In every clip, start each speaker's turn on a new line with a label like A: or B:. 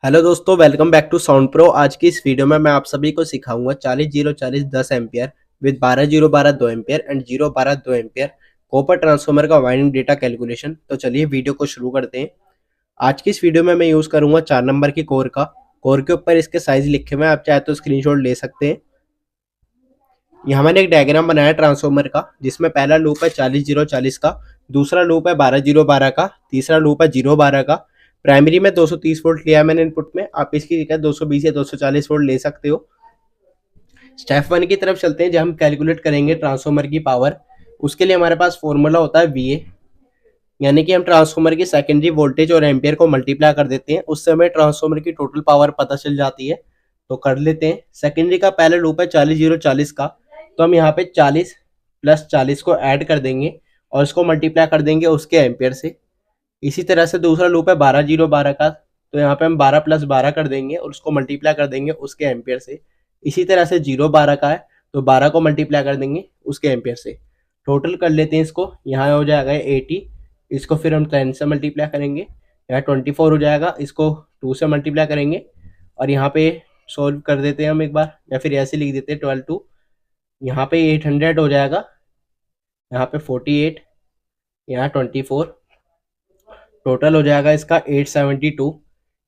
A: Hello दोस्तों, welcome back to Sound Pro. आज की इस वीडियो में मैं आप सभी को सिखाऊंगा 40 0 40 10 ampere with 12 0 12 2 ampere and 0 12 2 ampere copper transformer का वाइंडिंग डेटा कैलकुलेशन। तो चलिए वीडियो को शुरू करते हैं। आज की इस वीडियो में मैं यूज़ करूंगा 4 नंबर की कोर का। कोर के ऊपर इसके साइज लिखे हुए हैं, आप चाहे तो स्क्रीनशॉट ले सकते हैं। यहाँ मैंने एक डायग्राम बनाया ट्रांसफार्मर का, जिसमें पहला लूप है 40 0 40 का, दूसरा लूप है 12 0 12 का, तीसरा लूप है 0 12 का। प्राइमरी में 230 वोल्ट लिया है मैंने इनपुट में, आप इसकी जगह 220 या 240 वोल्ट ले सकते हो। स्टेप वन की तरफ चलते हैं, जब हम कैलकुलेट करेंगे ट्रांसफार्मर की पावर। उसके लिए हमारे पास फॉर्मूला होता है वी ए, यानी कि हम ट्रांसफार्मर की सेकेंडरी वोल्टेज और एम्पियर को मल्टीप्लाई कर देते हैं, उससे हमें ट्रांसफार्मर की टोटल पावर पता चल जाती है। तो कर लेते हैं। सेकेंडरी का पहला लूप है 40 0 40 का, तो हम यहाँ पे 40 प्लस 40 को ऐड कर देंगे और इसको मल्टीप्लाई कर देंगे उसके एम्पियर से। इसी तरह से दूसरा लूप है 12 0 12 का, तो यहाँ पे हम 12 प्लस 12 कर देंगे और उसको मल्टीप्लाई कर देंगे उसके एम्पियर से। इसी तरह से 0 12 का है, तो 12 को मल्टीप्लाई कर देंगे उसके एम्पियर से। टोटल कर लेते हैं इसको, यहाँ हो जाएगा 80, इसको फिर हम 10 से मल्टीप्लाई करेंगे, यहाँ 24 हो जाएगा, इसको 2 से मल्टीप्लाई करेंगे और यहाँ पे सोल्व कर देते हैं हम एक बार, या फिर ऐसे लिख देते हैं 12 2, यहाँ पे 800 हो जाएगा, यहाँ पे 48, यहाँ 24, टोटल हो जाएगा इसका 872।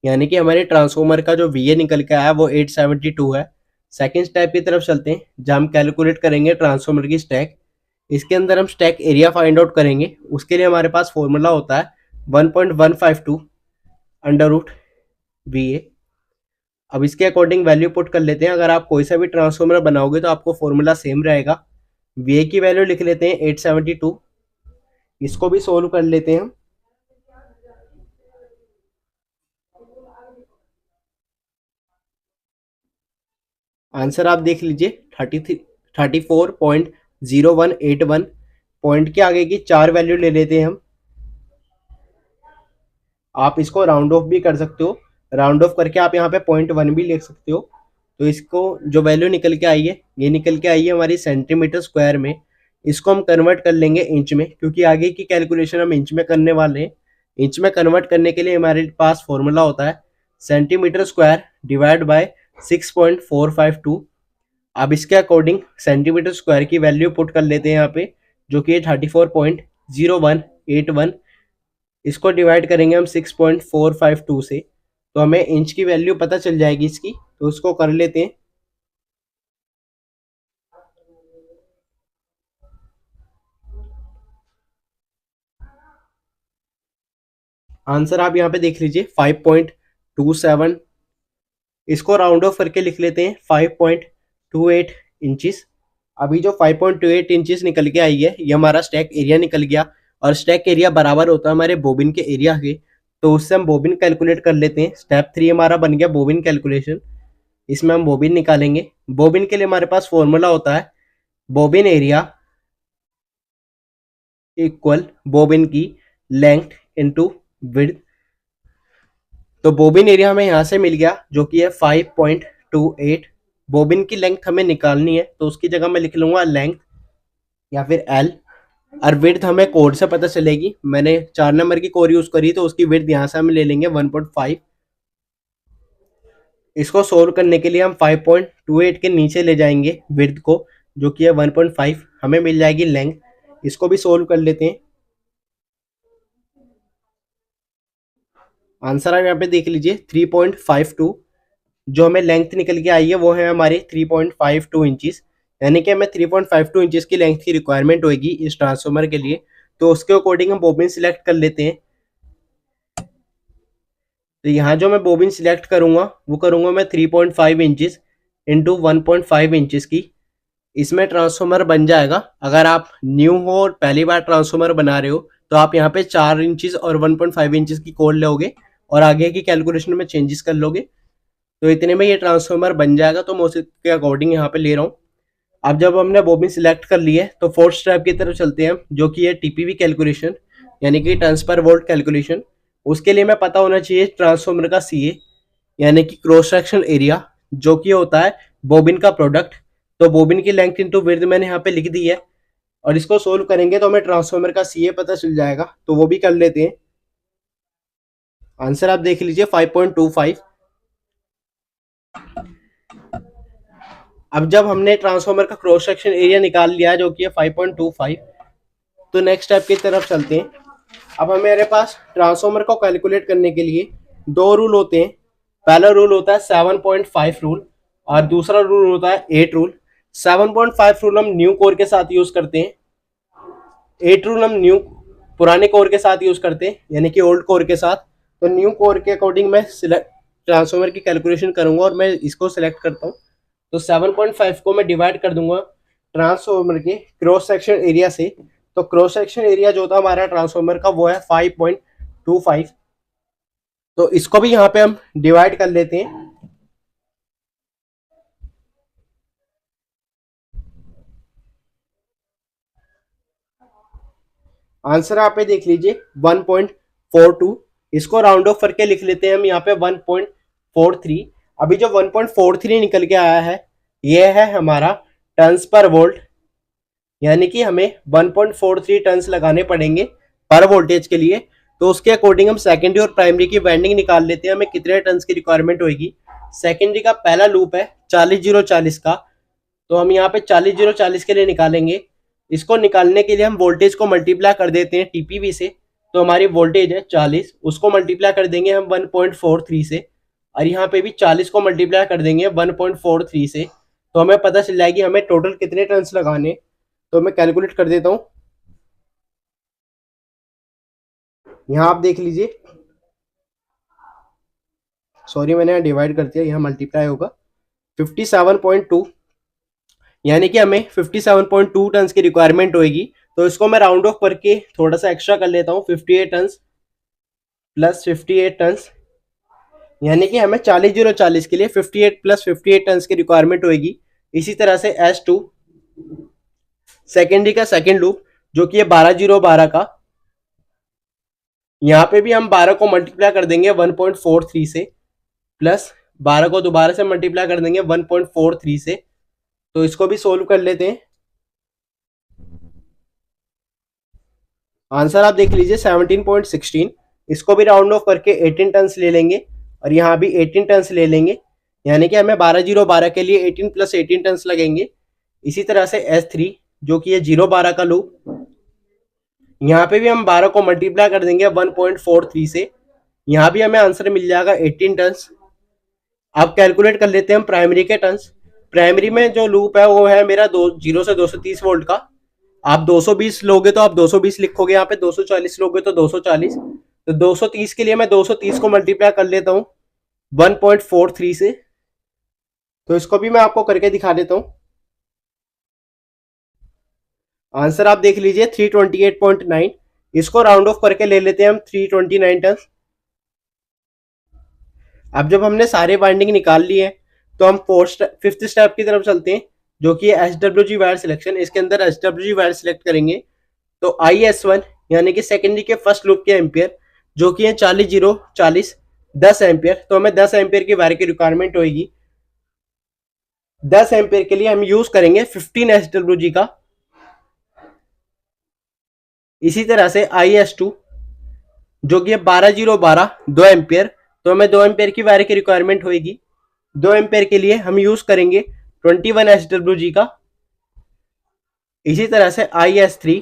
A: यानी कि हमारे ट्रांसफार्मर का जो वी ए निकल के आया वो 872 है। सेकेंड स्टेप की तरफ चलते हैं, जहाँ हम कैलकुलेट करेंगे ट्रांसफार्मर की स्टैक। इसके अंदर हम स्टैक एरिया फाइंड आउट करेंगे। उसके लिए हमारे पास फॉर्मूला होता है 1.152 अंडर रूट वी ए। अब इसके अकॉर्डिंग वैल्यू पुट कर लेते हैं। अगर आप कोई सा भी ट्रांसफार्मर बनाओगे तो आपको फॉर्मूला सेम रहेगा। वी ए की वैल्यू लिख लेते हैं 872, इसको भी सोल्व कर लेते हैं हम। आंसर आप देख लीजिए 34.0181। पॉइंट के आगे की 4 वैल्यू ले लेते हैं हम। आप इसको राउंड ऑफ भी कर सकते हो, राउंड ऑफ करके आप यहाँ पे 0.1 भी लिख सकते हो। तो इसको जो वैल्यू निकल के आई है, ये निकल के आई है हमारी सेंटीमीटर स्क्वायर में। इसको हम कन्वर्ट कर लेंगे इंच में, क्योंकि आगे की कैलकुलेशन हम इंच में करने वाले हैं। इंच में कन्वर्ट करने के लिए हमारे पास फॉर्मूला होता है सेंटीमीटर स्क्वायर डिवाइड बाय 6.452। अब इसके अकॉर्डिंग सेंटीमीटर स्क्वायर की वैल्यू पुट कर लेते हैं यहाँ पे, जो कि 34.0181। इसको डिवाइड करेंगे हम 6.452 से, तो हमें इंच की वैल्यू पता चल जाएगी इसकी। तो उसको कर लेते हैं। आंसर आप यहाँ पे देख लीजिए 5.27। इसको राउंड ऑफ करके लिख लेते हैं 5.28 इंचिस। अभी जो 5.28 इंचिस निकल के आई है, ये हमारा स्टैक एरिया निकल गया। और स्टैक एरिया बराबर होता है हमारे बोबिन के एरिया के, तो उससे हम बोबिन कैलकुलेट कर लेते हैं। स्टेप 3 हमारा बन गया बोबिन कैलकुलेशन। इसमें हम बोबिन निकालेंगे। बोबिन के लिए हमारे पास फॉर्मूला होता है बोबिन एरिया इक्वल बोबिन की लेंथ इनटू विड्थ। तो बोबिन एरिया हमें यहाँ से मिल गया, जो कि है 5.28। बोबिन की लेंथ हमें निकालनी है, तो उसकी जगह मैं लिख लूंगा लेंथ या फिर एल। और विड्थ हमें कोड से पता चलेगी। मैंने 4 नंबर की कोर यूज करी, तो उसकी विड्थ यहाँ से हम ले लेंगे 1.5। इसको सोल्व करने के लिए हम 5.28 के नीचे ले जाएंगे विड्थ को, जो कि है 1.5। हमें मिल जाएगी लेंथ। इसको भी सोल्व कर लेते हैं। आंसर आप यहाँ पे देख लीजिए 3.52। जो हमें लेंथ निकल के आई है वो है हमारी 3.52 इंचेस। यानी कि हमें 3.52 इंचेस की लेंथ की रिक्वायरमेंट होगी इस ट्रांसफार्मर के लिए। तो उसके अकॉर्डिंग हम बोबिन सिलेक्ट कर लेते हैं। तो यहाँ जो मैं बोबिन सिलेक्ट करूंगा वो करूंगा मैं 3.5 इंचेस इंटू 1.5 इंचेस की। इसमें ट्रांसफार्मर बन जाएगा। अगर आप न्यू हो और पहली बार ट्रांसफार्मर बना रहे हो, तो आप यहाँ पे 4 इंचेस और 1.5 इंचेस की कोड लोगे और आगे की कैलकुलेशन में चेंजेस कर लोगे, तो इतने में ये ट्रांसफार्मर बन जाएगा। तो मैं उसी के अकॉर्डिंग यहाँ पे ले रहा हूँ। अब जब हमने बोबिन सिलेक्ट कर ली है, तो फोर्थ स्टेप की तरफ चलते हैं, जो कि है टीपीवी कैलकुलेशन, यानी कि ट्रांसफर वोल्ट कैलकुलेशन। उसके लिए मैं पता होना चाहिए ट्रांसफार्मर का सीए, यानी कि क्रॉस सेक्शन एरिया, जो कि होता है बोबिन का प्रोडक्ट। तो बोबिन की लेंथ इंटू विड्थ मैंने यहाँ पे लिख दी है, और इसको सोल्व करेंगे तो हमें ट्रांसफार्मर का सीए पता चल जाएगा। तो वो भी कर लेते हैं। आंसर आप देख लीजिए 5.25। अब जब हमने ट्रांसफार्मर का क्रॉस सेक्शन एरिया निकाल लिया जो कि है 5.25, तो नेक्स्ट स्टेप की तरफ चलते हैं। अब हमारे पास ट्रांसफार्मर को कैलकुलेट करने के लिए दो रूल होते हैं। पहला रूल होता है 7.5 रूल और दूसरा रूल होता है 8 रूल। 7.5 रूल हम न्यू कोर के साथ यूज करते हैं, 8 रूल हम न्यू पुराने कोर के साथ यूज करते हैं, यानी कि ओल्ड कोर के साथ। तो न्यू कोर के अकॉर्डिंग मैं ट्रांसफार्मर की कैलकुलेशन करूंगा और मैं इसको सिलेक्ट करता हूँ। तो 7.5 को मैं डिवाइड कर दूंगा ट्रांसफार्मर के क्रॉस सेक्शन एरिया से। तो क्रॉस सेक्शन एरिया जो था हमारा ट्रांसफार्मर का वो है 5.25। तो इसको भी यहाँ पे हम डिवाइड कर लेते हैं। आंसर यहाँ पे देख लीजिए 1.42। इसको राउंड ऑफ करके लिख लेते हैं हम यहाँ पे 1.43। अभी जो 1.43 निकल के आया है ये है हमारा टन्स पर वोल्ट, यानी कि हमें 1.43 टन्स लगाने पड़ेंगे पर वोल्टेज के लिए। तो उसके अकॉर्डिंग हम सेकेंडरी और प्राइमरी की वाइंडिंग निकाल लेते हैं, हमें कितने टन्स की रिक्वायरमेंट होगी। सेकेंडरी का पहला लूप है 40-0-40 का, तो हम यहाँ पे 40-0-40 के लिए निकालेंगे। इसको निकालने के लिए हम वोल्टेज को मल्टीप्लाई कर देते हैं टीपीवी से। तो हमारी वोल्टेज है 40, उसको मल्टीप्लाई कर देंगे हम 1.43 से, और यहाँ पे भी 40 को मल्टीप्लाई कर देंगे 1.43 से। तो हमें पता चल जाएगी हमें टोटल कितने टर्न्स लगाने। तो मैं कैलकुलेट कर देता हूँ। यहाँ आप देख लीजिए, सॉरी मैंने यहाँ डिवाइड कर दिया, यहाँ मल्टीप्लाई होगा 57.2, यानी कि हमें 57.2 टन्स की रिक्वायरमेंट होगी। तो इसको मैं राउंड ऑफ करके थोड़ा सा एक्स्ट्रा कर लेता हूँ, 58 टन्स प्लस 58 टन्स, यानी कि हमें 40-0-40 के लिए 58 प्लस 58 टन्स की रिक्वायरमेंट होगी। इसी तरह से S2 सेकेंडरी का सेकेंड लूप जो कि है 12-0-12 का, यहाँ पे भी हम 12 को मल्टीप्लाई कर देंगे 1.43 से, प्लस 12 को दोबारा से मल्टीप्लाई कर देंगे 1.43 से। तो इसको भी सोल्व कर लेते हैं। आंसर आप देख लीजिए 17.16। इसको भी राउंड ऑफ करके 18 टन्स ले लेंगे और यहाँ भी 18 टन्स ले लेंगे, यानी कि हमें 12-0-12 के लिए 18 प्लस 18 टन्स लगेंगे। इसी तरह से S3 जो कि है 0-12 का लूप, यहाँ पे भी हम 12 को मल्टीप्लाई कर देंगे 1.43 से, यहाँ भी हमें आंसर मिल जाएगा 18 टन्स। अब कैलकुलेट कर लेते हैं हम प्राइमरी के टन्स। प्राइमरी में जो लूप है वो है मेरा 0 से 230 वोल्ट का। आप 220 लोगे तो आप 220 लिखोगे, यहाँ पे 240 लोगे तो 240। तो 230 के लिए मैं 230 को मल्टीप्लाई कर लेता हूँ 1.43 से। तो इसको भी मैं आपको करके दिखा देता हूँ। आंसर आप देख लीजिए 328.9। इसको राउंड ऑफ करके ले लेते हैं हम 329 टन। अब जब हमने सारे बाइंडिंग निकाल लिए हैं तो हम फिफ्थ स्टेप की तरफ चलते हैं जो कि SWG वायर सिलेक्शन। इसके अंदर SWG वायर सिलेक्ट करेंगे। तो IS1 यानी कि सेकेंडरी के फर्स्ट लूप के एम्पियर जो कि है 40-0-40 10 एम्पियर। तो हमें 10 एम्पियर की वायर की रिक्वायरमेंट होगी। 10 एम्पियर के लिए हम यूज करेंगे 15 SWG का। इसी तरह से IS2 जो कि है 12-0-12 2 एम्पियर। तो हमें 2 एम्पियर की वायर की रिक्वायरमेंट होगी। 2 एम्पियर के लिए हम यूज करेंगे 21 SWG का। इसी तरह से IS3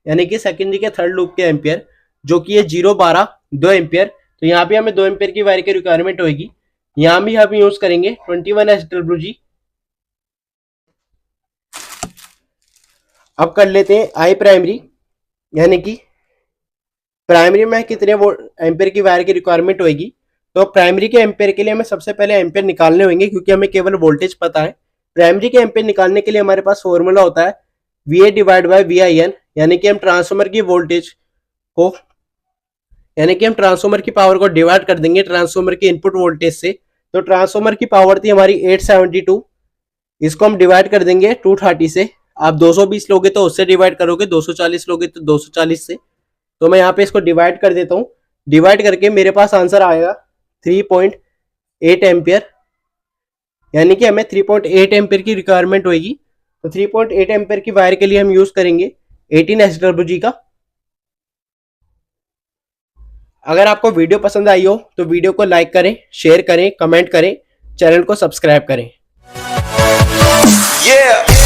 A: यानी कि सेकेंडरी के थर्ड लूप के एम्पियर जो कि है 0-12 2 एम्पियर। तो यहाँ भी हमें 2 एम्पियर की वायर की रिक्वायरमेंट होगी। यहाँ भी हम यूज करेंगे 21 SWG। अब कर लेते हैं आई प्राइमरी, यानी कि प्राइमरी में कितने एम्पियर की वायर की रिक्वायरमेंट होगी। तो प्राइमरी के एम्पियर के लिए हमें सबसे पहले एम्पियर निकालने होंगे क्योंकि हमें केवल वोल्टेज पता है। प्राइमरी के एम्पियर निकालने के लिए हमारे पास फॉर्मूला होता है VA डिवाइड बाय VIN, यानी कि हम ट्रांसफार्मर की वोल्टेज को, यानी कि हम ट्रांसफार्मर की पावर को डिवाइड कर देंगे ट्रांसफार्मर की इनपुट वोल्टेज से। तो ट्रांसफार्मर की पावर थी हमारी 872, इसको हम डिवाइड कर देंगे 230 से। आप 220 लोगे तो उससे डिवाइड करोगे, 240 लोगे तो 240 से। तो मैं यहाँ पे इसको डिवाइड कर देता हूँ। डिवाइड करके मेरे पास आंसर आएगा 3.8 एम्पियर, यानी कि हमें 3.8 एम्पियर की रिक्वायरमेंट होगी। तो 3.8 एम्पियर की वायर के लिए हम यूज करेंगे 18 SWG का। अगर आपको वीडियो पसंद आई हो तो वीडियो को लाइक करें, शेयर करें, कमेंट करें। चैनल को सब्सक्राइब करें।
B: Yeah.